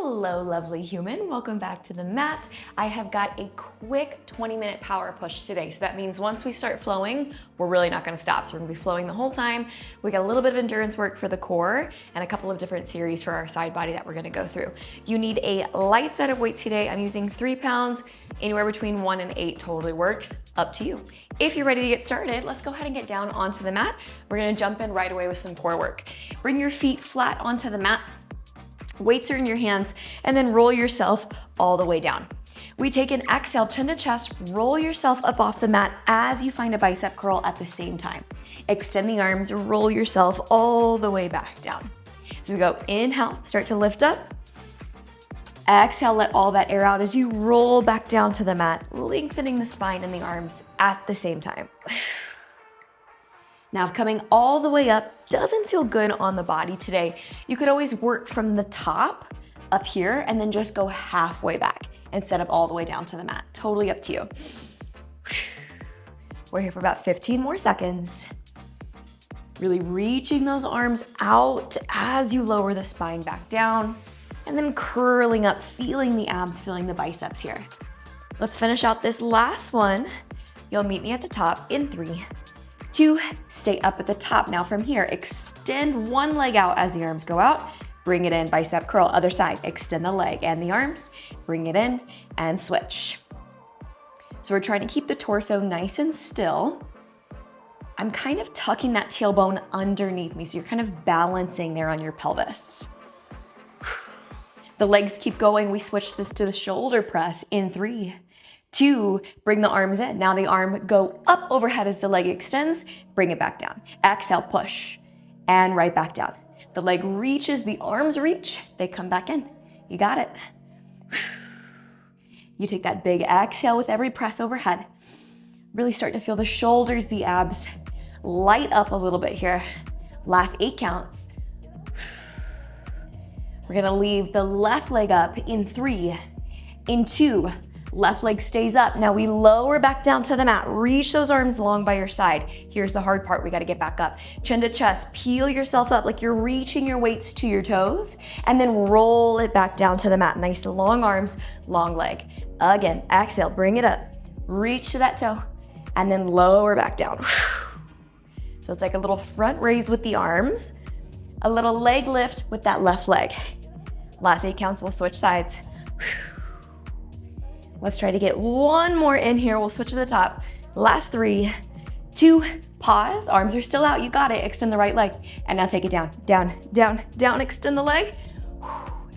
Hello, lovely human. Welcome back to the mat. I have got a quick 20-minute power push today. So that means once we start flowing, we're really not gonna stop. So we're gonna be flowing the whole time. We got a little bit of endurance work for the core and a couple of different series for our side body that we're gonna go through. You need a light set of weights today. I'm using 3 pounds, anywhere between 1 and 8 totally works, up to you. If you're ready to get started, let's go ahead and get down onto the mat. We're gonna jump in right away with some core work. Bring your feet flat onto the mat. Weights are in your hands, and then roll yourself all the way down. We take an exhale, chin to chest, roll yourself up off the mat as you find a bicep curl at the same time. Extend the arms, roll yourself all the way back down. So we go inhale, start to lift up. Exhale, let all that air out as you roll back down to the mat, lengthening the spine and the arms at the same time. Now, coming all the way up doesn't feel good on the body today. You could always work from the top up here and then just go halfway back instead of all the way down to the mat. Totally up to you. We're here for about 15 more seconds. Really reaching those arms out as you lower the spine back down and then curling up, feeling the abs, feeling the biceps here. Let's finish out this last one. You'll meet me at the top in 3, 2, stay up at the top. Now from here, extend one leg out as the arms go out, bring it in, bicep curl, other side, extend the leg and the arms, bring it in and switch. So we're trying to keep the torso nice and still. I'm kind of tucking that tailbone underneath me, so you're kind of balancing there on your pelvis. The legs keep going. We switch this to the shoulder press in 3, 2, bring the arms in. Now the arm go up overhead as the leg extends, bring it back down. Exhale, push, and right back down. The leg reaches, the arms reach, they come back in. You got it. You take that big exhale with every press overhead. Really start to feel the shoulders, the abs light up a little bit here. Last 8 counts. We're gonna leave the left leg up in 3, in 2, left leg stays up. Now we lower back down to the mat. Reach those arms long by your side. Here's the hard part. We got to get back up. Chin to chest. Peel yourself up like you're reaching your weights to your toes and then roll it back down to the mat. Nice long arms, long leg. Again, exhale, bring it up. Reach to that toe and then lower back down. So it's like a little front raise with the arms, a little leg lift with that left leg. Last 8 counts, we'll switch sides. Let's try to get one more in here. We'll switch to the top. Last 3, 2, pause. Arms are still out. You got it. Extend the right leg. And now take it down, down, down, down. Extend the leg.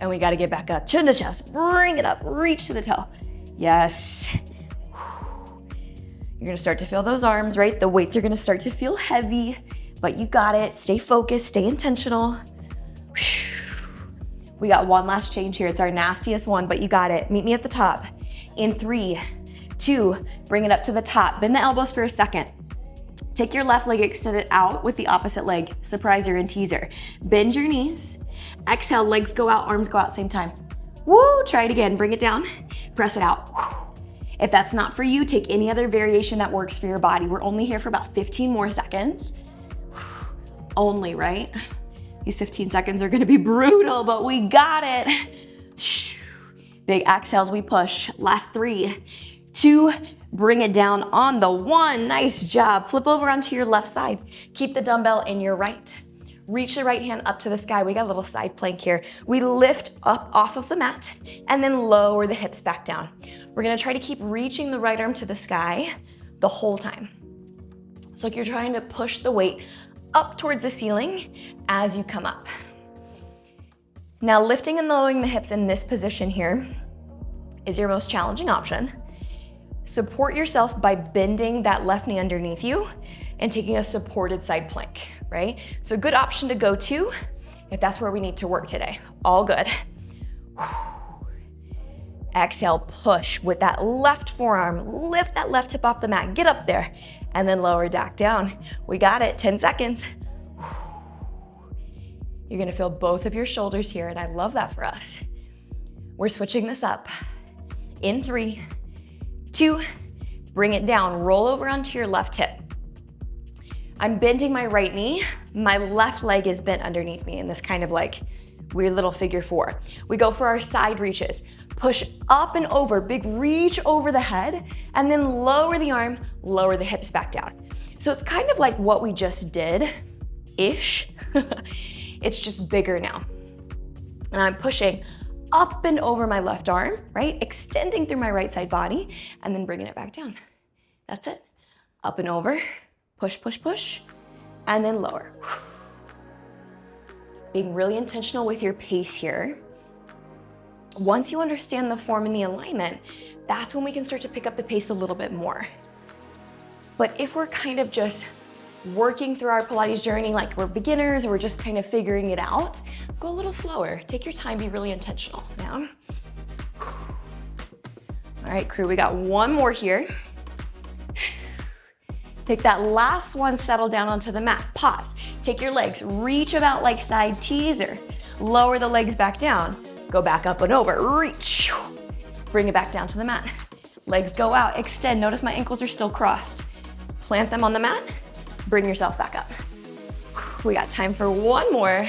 And we got to get back up. Chin to chest. Bring it up. Reach to the toe. Yes. You're going to start to feel those arms, right? The weights are going to start to feel heavy, but you got it. Stay focused. Stay intentional. We got one last change here. It's our nastiest one, but you got it. Meet me at the top. In 3, 2, bring it up to the top. Bend the elbows for a second. Take your left leg, extend it out with the opposite leg, surpriser and teaser. Bend your knees. Exhale, legs go out, arms go out, same time. Woo, try it again, bring it down, press it out. If that's not for you, take any other variation that works for your body. We're only here for about 15 more seconds. Only, right? These 15 seconds are gonna be brutal, but we got it. Big exhales, we push. Last 3, 2, bring it down on the 1. Nice job. Flip over onto your left side. Keep the dumbbell in your right. Reach the right hand up to the sky. We got a little side plank here. We lift up off of the mat and then lower the hips back down. We're gonna try to keep reaching the right arm to the sky the whole time. So like you're trying to push the weight up towards the ceiling as you come up. Now lifting and lowering the hips in this position here is your most challenging option. Support yourself by bending that left knee underneath you and taking a supported side plank, right? So a good option to go to if that's where we need to work today. All good. Exhale, push with that left forearm. Lift that left hip off the mat, get up there, and then lower it back down. We got it, 10 seconds. You're gonna feel both of your shoulders here, and I love that for us. We're switching this up. In 3, 2, bring it down. Roll over onto your left hip. I'm bending my right knee. My left leg is bent underneath me in this kind of like weird little figure four. We go for our side reaches. Push up and over, big reach over the head, and then lower the arm, lower the hips back down. So it's kind of like what we just did-ish. It's just bigger now. And I'm pushing up and over my left arm, right? Extending through my right side body, and then bringing it back down. That's it. Up and over, push, push, push, and then lower. Being really intentional with your pace here. Once you understand the form and the alignment, that's when we can start to pick up the pace a little bit more. But if we're kind of just working through our Pilates journey like we're beginners or we're just kind of figuring it out, go a little slower. Take your time, be really intentional. Now. All right, crew, we got one more here. Take that last one, settle down onto the mat. Pause. Take your legs, reach about like side teaser. Lower the legs back down. Go back up and over, reach. Bring it back down to the mat. Legs go out, extend. Notice my ankles are still crossed. Plant them on the mat, bring yourself back up. We got time for one more.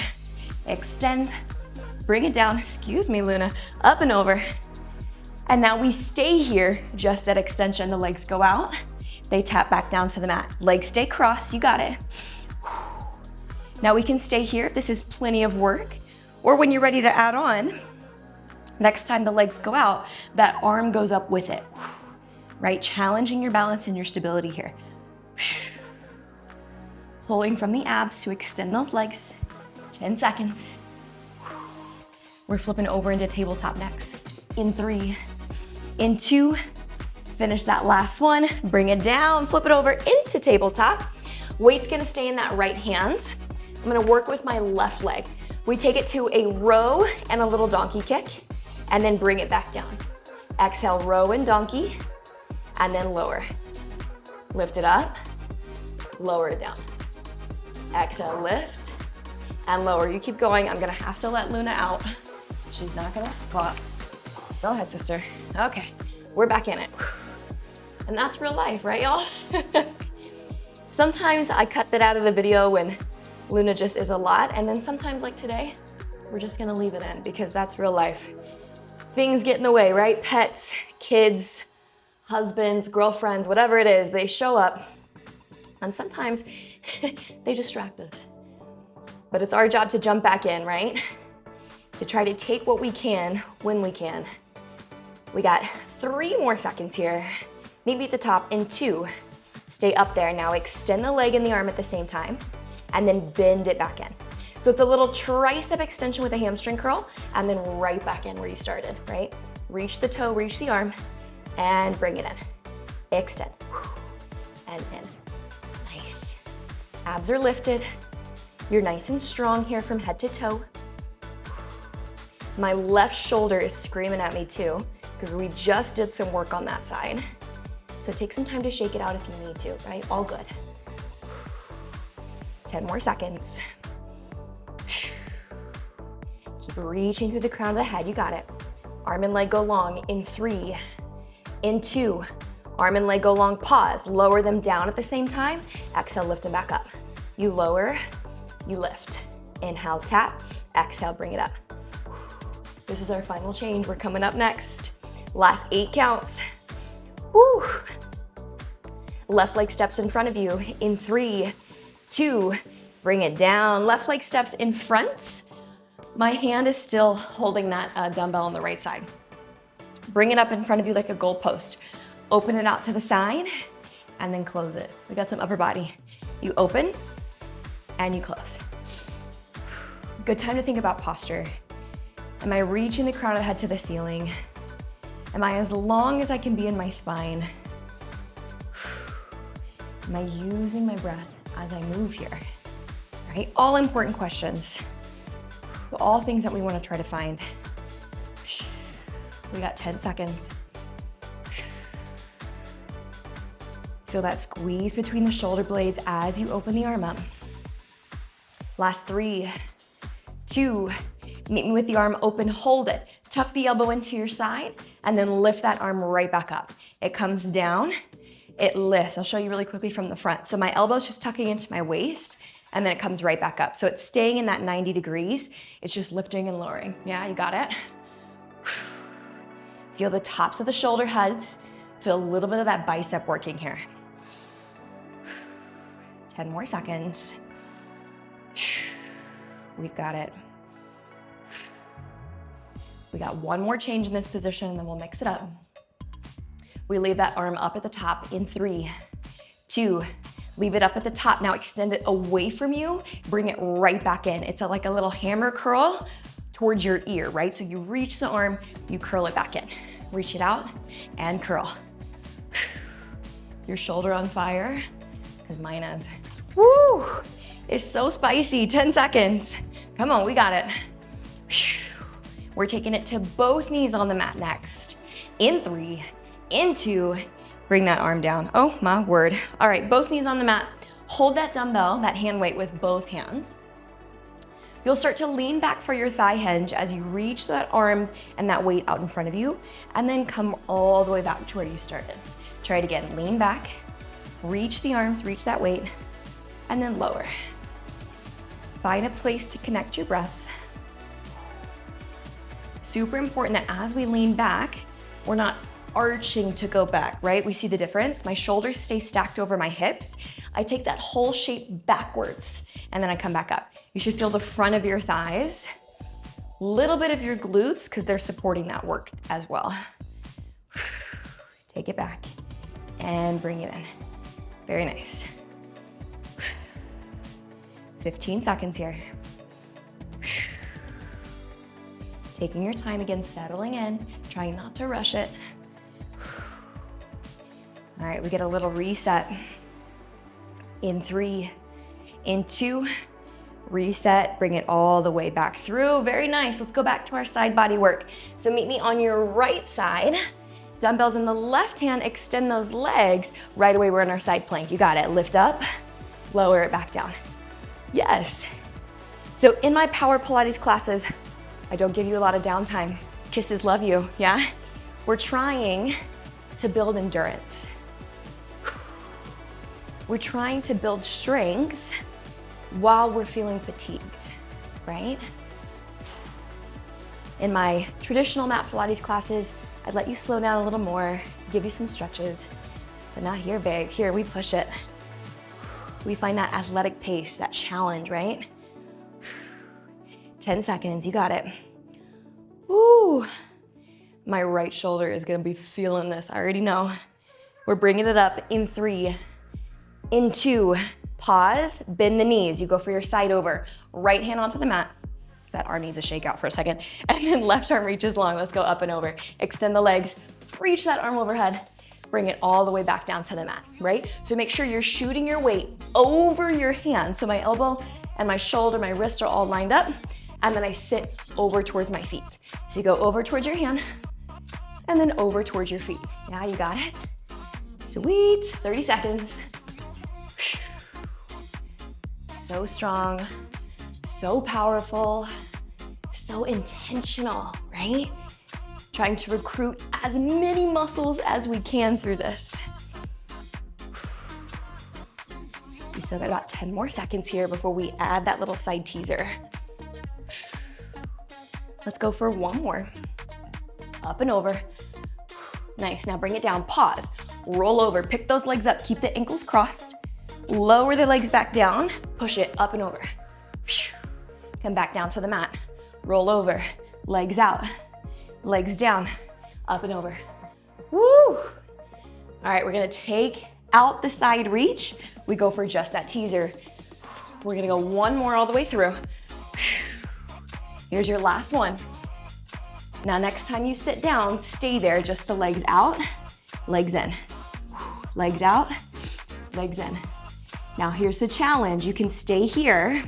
Extend, bring it down. Excuse me, Luna. Up and over. And now we stay here, just that extension. The legs go out. They tap back down to the mat. Legs stay crossed, you got it. Now we can stay here if this is plenty of work, or when you're ready to add on, next time the legs go out, that arm goes up with it, right? Challenging your balance and your stability here. Pulling from the abs to extend those legs, 10 seconds. We're flipping over into tabletop next. In 3, in 2, finish that last one, bring it down, flip it over into tabletop. Weight's gonna stay in that right hand. I'm gonna work with my left leg. We take it to a row and a little donkey kick, and then bring it back down. Exhale, row and donkey, and then lower. Lift it up, lower it down. Exhale, lift, and lower. You keep going. I'm gonna have to let Luna out. She's not gonna squat. Go ahead, sister. Okay, we're back in it. And that's real life, right, y'all? Sometimes I cut that out of the video when Luna just is a lot, and then sometimes like today, we're just gonna leave it in because that's real life. Things get in the way, right? Pets, kids, husbands, girlfriends, whatever it is, they show up, and sometimes they distract us. But it's our job to jump back in, right? To try to take what we can when we can. We got 3 more seconds here. Meet me at the top in 2. Stay up there. Now extend the leg and the arm at the same time, and then bend it back in. So it's a little tricep extension with a hamstring curl, and then right back in where you started, right? Reach the toe, reach the arm, and bring it in. Extend, and in. Nice. Abs are lifted. You're nice and strong here from head to toe. My left shoulder is screaming at me too, because we just did some work on that side. So take some time to shake it out if you need to, right? All good. 10 more seconds. Keep reaching through the crown of the head, you got it. Arm and leg go long in 3, in 2, arm and leg go long, pause, lower them down at the same time, exhale, lift them back up. You lower, you lift. Inhale, tap, exhale, bring it up. This is our final change, we're coming up next. Last 8 counts. Woo. Left leg steps in front of you in 3, 2, bring it down. Left leg steps in front. My hand is still holding that dumbbell on the right side. Bring it up in front of you like a goal post. Open it out to the side and then close it. We got some upper body. You open and you close. Good time to think about posture. Am I reaching the crown of the head to the ceiling? Am I as long as I can be in my spine? Am I using my breath as I move here? Right? All important questions. All things that we want to try to find. We got 10 seconds. Feel that squeeze between the shoulder blades as you open the arm up. Last 3, 2, meet me with the arm open, hold it. Tuck the elbow into your side and then lift that arm right back up. It comes down, it lifts. I'll show you really quickly from the front. So my elbow's just tucking into my waist and then it comes right back up. So it's staying in that 90 degrees. It's just lifting and lowering. Yeah, you got it? Feel the tops of the shoulder heads. Feel a little bit of that bicep working here. 10 more seconds. We've got it. We got one more change in this position and then we'll mix it up. We leave that arm up at the top in 3, 2, leave it up at the top. Now extend it away from you, bring it right back in. It's like a little hammer curl towards your ear, right? So you reach the arm, you curl it back in. Reach it out and curl. Your shoulder on fire, because mine is. Woo! It's so spicy, 10 seconds. Come on, we got it. We're taking it to both knees on the mat next. In 3, in 2, bring that arm down. Oh my word. All right, both knees on the mat. Hold that dumbbell, that hand weight with both hands. You'll start to lean back for your thigh hinge as you reach that arm and that weight out in front of you, and then come all the way back to where you started. Try it again, lean back, reach the arms, reach that weight, and then lower. Find a place to connect your breath. Super important that as we lean back, we're not arching to go back, right? We see the difference. My shoulders stay stacked over my hips. I take that whole shape backwards, and then I come back up. You should feel the front of your thighs, little bit of your glutes, because they're supporting that work as well. Take it back and bring it in. Very nice. 15 seconds here. Taking your time again, settling in, trying not to rush it. All right, we get a little reset. In 3, in 2, reset, bring it all the way back through. Very nice, let's go back to our side body work. So meet me on your right side. Dumbbells in the left hand, extend those legs. Right away, we're in our side plank. You got it, lift up, lower it back down. Yes. So in my power Pilates classes, I don't give you a lot of downtime. Kisses love you, yeah? We're trying to build endurance. We're trying to build strength while we're feeling fatigued, right? In my traditional mat Pilates classes, I'd let you slow down a little more, give you some stretches, but not here, babe. Here, we push it. We find that athletic pace, that challenge, right? 10 seconds, you got it. Woo! My right shoulder is gonna be feeling this, I already know. We're bringing it up in 3, in 2, pause, bend the knees. You go for your side over. Right hand onto the mat. That arm needs a shake out for a second. And then left arm reaches long. Let's go up and over. Extend the legs, reach that arm overhead. Bring it all the way back down to the mat, right? So make sure you're shooting your weight over your hand. So my elbow and my shoulder, my wrists are all lined up. And then I sit over towards my feet. So you go over towards your hand and then over towards your feet. Now you got it. Sweet, 30 seconds. So strong, so powerful, so intentional, right? Trying to recruit as many muscles as we can through this. We still got about 10 more seconds here before we add that little side teaser. Let's go for one more. Up and over. Nice, now bring it down, pause, roll over, pick those legs up, keep the ankles crossed, lower the legs back down, push it up and over. Come back down to the mat, roll over, legs out, legs down, up and over. Woo! All right, we're gonna take out the side reach. We go for just that teaser. We're gonna go one more all the way through. Here's your last one. Now, next time you sit down, stay there, just the legs out, legs in. Legs out, legs in. Now, here's the challenge. You can stay here,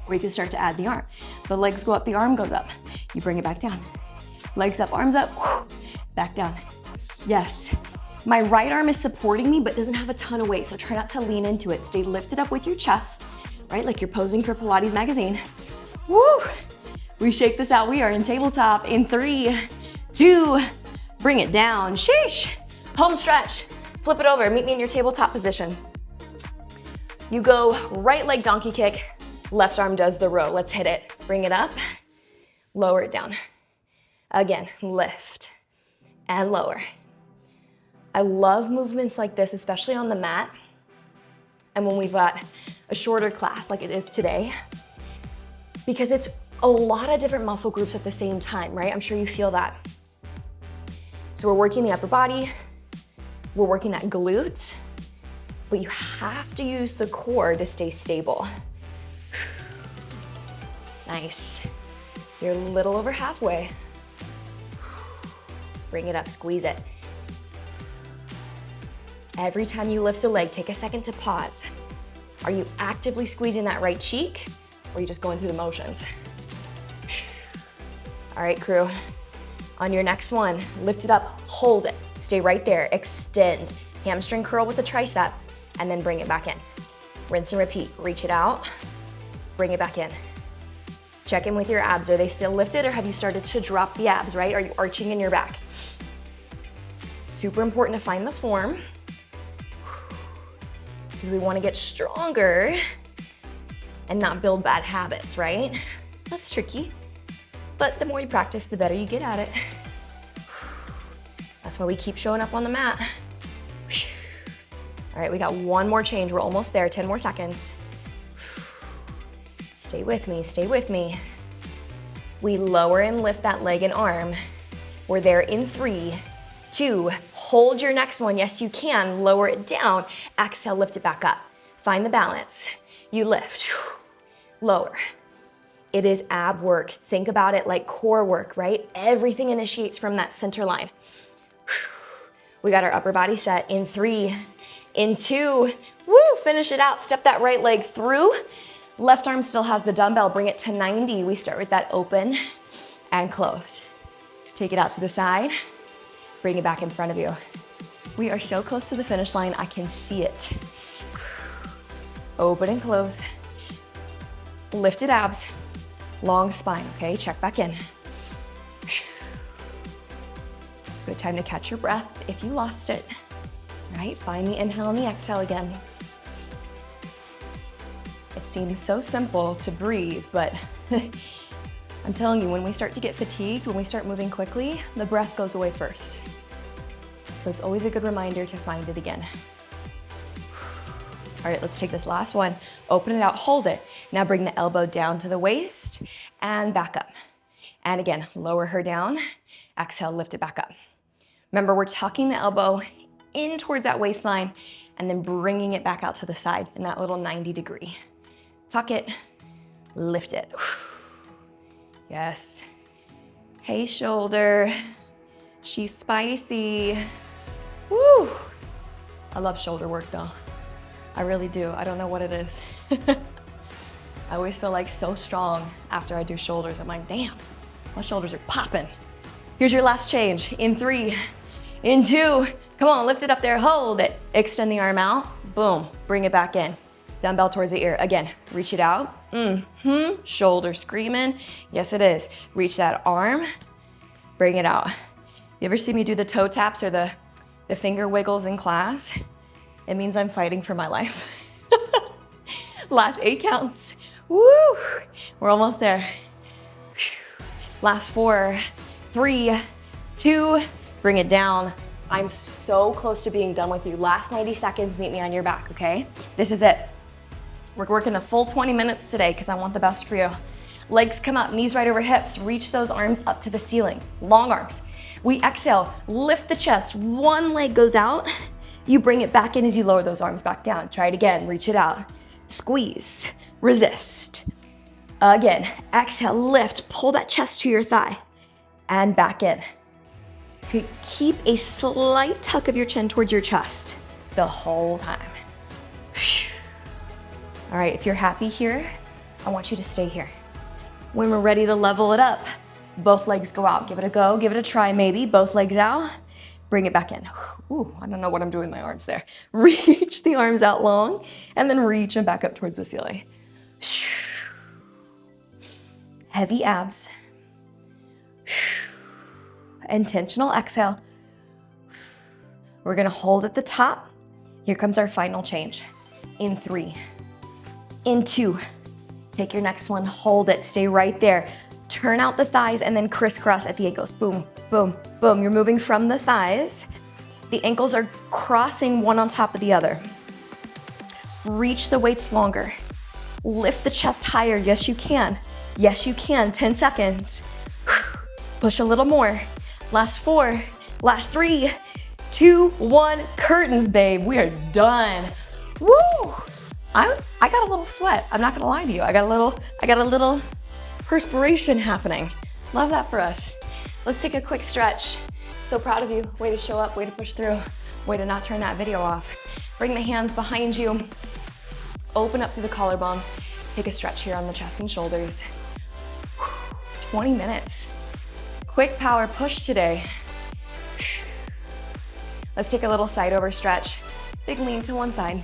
or you can start to add the arm. The legs go up, the arm goes up. You bring it back down. Legs up, arms up, back down. Yes. My right arm is supporting me, but doesn't have a ton of weight, so try not to lean into it. Stay lifted up with your chest, right? Like you're posing for Pilates magazine. Woo! We shake this out. We are in tabletop in 3, 2, bring it down. Sheesh. Home stretch. Flip it over. Meet me in your tabletop position. You go right leg donkey kick, left arm does the row. Let's hit it. Bring it up, lower it down. Again, lift and lower. I love movements like this, especially on the mat. And when we've got a shorter class like it is today, because it's a lot of different muscle groups at the same time, right? I'm sure you feel that. So we're working the upper body, we're working that glute, but you have to use the core to stay stable. Nice. You're a little over halfway. Bring it up, squeeze it. Every time you lift the leg, take a second to pause. Are you actively squeezing that right cheek, or are you just going through the motions? All right, crew. On your next one, lift it up, hold it. Stay right there, extend. Hamstring curl with the tricep, and then bring it back in. Rinse and repeat. Reach it out, bring it back in. Check in with your abs. Are they still lifted, or have you started to drop the abs, right? Are you arching in your back? Super important to find the form, because we want to get stronger and not build bad habits, right? That's tricky, but the more you practice, the better you get at it. That's why we keep showing up on the mat. All right, we got one more change. We're almost there, 10 more seconds. Stay with me, stay with me. We lower and lift that leg and arm. We're there in 3, 2, hold your next one. Yes, you can. Lower it down. Exhale, lift it back up. Find the balance. You lift, lower. It is ab work. Think about it like core work, right? Everything initiates from that center line. We got our upper body set in 3, in 2, woo, finish it out. Step that right leg through. Left arm still has the dumbbell. Bring it to 90. We start with that open and close. Take it out to the side. Bring it back in front of you. We are so close to the finish line, I can see it. Open and close. Lifted abs, long spine, okay? Check back in. Good time to catch your breath if you lost it, right? Find the inhale and the exhale again. It seems so simple to breathe, but I'm telling you, when we start to get fatigued, when we start moving quickly, the breath goes away first. So it's always a good reminder to find it again. All right, let's take this last one. Open it out, hold it. Now bring the elbow down to the waist and back up. And again, lower her down. Exhale, lift it back up. Remember, we're tucking the elbow in towards that waistline and then bringing it back out to the side in that little 90 degree. Tuck it, lift it. Yes. Hey, shoulder. She's spicy. Woo! I love shoulder work though. I really do. I don't know what it is. I always feel like so strong after I do shoulders. I'm like, damn, my shoulders are popping. Here's your last change. In 3, in 2, come on, lift it up there, hold it. Extend the arm out, boom, bring it back in. Dumbbell towards the ear. Again, reach it out. Shoulder screaming. Yes, it is. Reach that arm, bring it out. You ever see me do the toe taps or the finger wiggles in class? It means I'm fighting for my life. Last 8 counts. Woo! We're almost there. Last 4, 3, 2, bring it down. I'm so close to being done with you. Last 90 seconds, meet me on your back, okay? This is it. We're working the full 20 minutes today because I want the best for you. Legs come up, knees right over hips. Reach those arms up to the ceiling. Long arms. We exhale, lift the chest. One leg goes out. You bring it back in as you lower those arms back down. Try it again, reach it out. Squeeze, resist. Again, exhale, lift, pull that chest to your thigh and back in. Keep a slight tuck of your chin towards your chest the whole time. All right, if you're happy here, I want you to stay here. When we're ready to level it up, both legs go out. Give it a go, give it a try maybe. Both legs out, bring it back in. Ooh, I don't know what I'm doing with my arms there. Reach the arms out long and then reach them back up towards the ceiling. Heavy abs. Intentional exhale. We're gonna hold at the top. Here comes our final change. In 3, In 2. Take your next one, hold it, stay right there. Turn out the thighs and then crisscross at the ankles. Boom, boom, boom. You're moving from the thighs. The ankles are crossing one on top of the other. Reach the weights longer. Lift the chest higher. Yes, you can. Yes, you can. 10 seconds. Push a little more. Last 4, last 3, 2, 1. Curtains, babe. We are done. Woo! I got a little sweat. I'm not gonna lie to you. I got a little perspiration happening. Love that for us. Let's take a quick stretch. So proud of you. Way to show up, way to push through, way to not turn that video off. Bring the hands behind you. Open up through the collarbone. Take a stretch here on the chest and shoulders. 20 minutes. Quick power push today. Let's take a little side over stretch. Big lean to one side.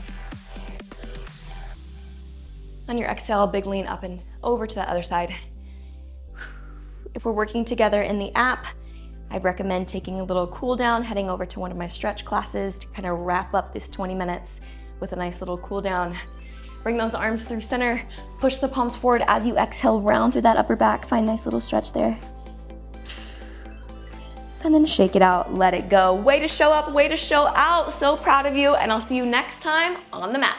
On your exhale, big lean up and over to the other side. If we're working together in the app, I recommend taking a little cool down, heading over to one of my stretch classes to kind of wrap up this 20 minutes with a nice little cool down. Bring those arms through center, push the palms forward as you exhale, round through that upper back, find a nice little stretch there. And then shake it out, let it go. Way to show up, way to show out. So proud of you, and I'll see you next time on the mat.